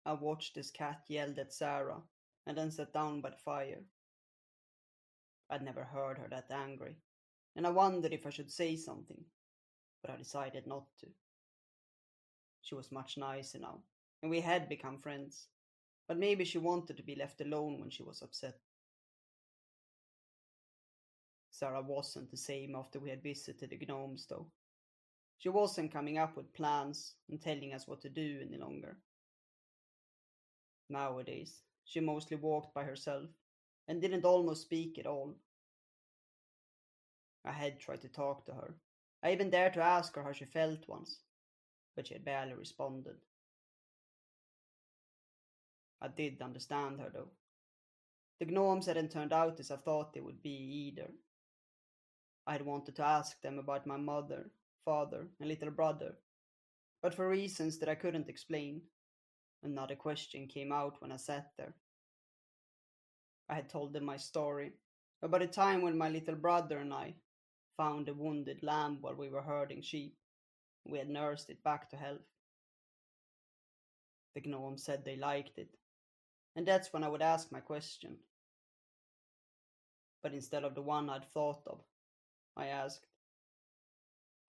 I watched as Cat yelled at Sara and then sat down by the fire. I'd never heard her that angry, and I wondered if I should say something, but I decided not to. She was much nicer now, and we had become friends, but maybe she wanted to be left alone when she was upset. Sara wasn't the same after we had visited the gnomes, though. She wasn't coming up with plans and telling us what to do any longer. Nowadays, she mostly walked by herself and didn't almost speak at all. I had tried to talk to her. I even dared to ask her how she felt once, but she had barely responded. I did understand her though. The gnomes hadn't turned out as I thought they would be either. I had wanted to ask them about my mother, father, and little brother, but for reasons that I couldn't explain, another question came out when I sat there. I had told them my story about a time when my little brother and I found a wounded lamb while we were herding sheep. We had nursed it back to health. The gnome said they liked it, and that's when I would ask my question. But instead of the one I'd thought of, I asked,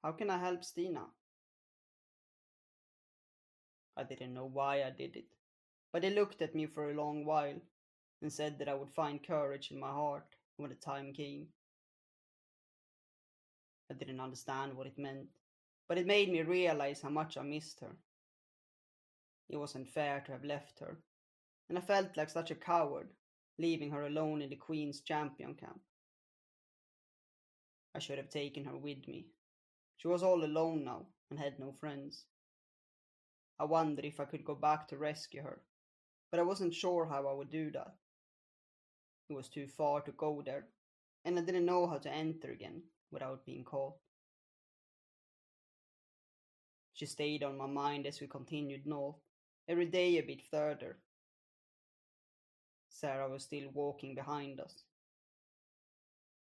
"How can I help Stina?" I didn't know why I did it, but they looked at me for a long while and said that I would find courage in my heart when the time came. I didn't understand what it meant, but it made me realize how much I missed her. It wasn't fair to have left her, and I felt like such a coward, leaving her alone in the Queen's champion camp. I should have taken her with me. She was all alone now and had no friends. I wondered if I could go back to rescue her, but I wasn't sure how I would do that. It was too far to go there, and I didn't know how to enter again without being caught. She stayed on my mind as we continued north, every day a bit further. Sara was still walking behind us.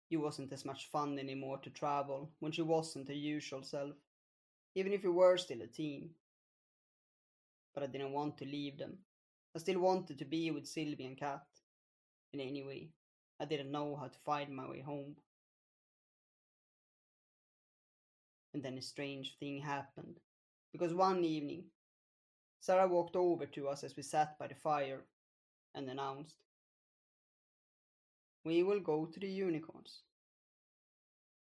It wasn't as much fun anymore to travel when she wasn't her usual self, even if we were still a team. But I didn't want to leave them. I still wanted to be with Silvi and Cat. And anyway, I didn't know how to find my way home. And then a strange thing happened. Because one evening, Sara walked over to us as we sat by the fire and announced, "We will go to the unicorns."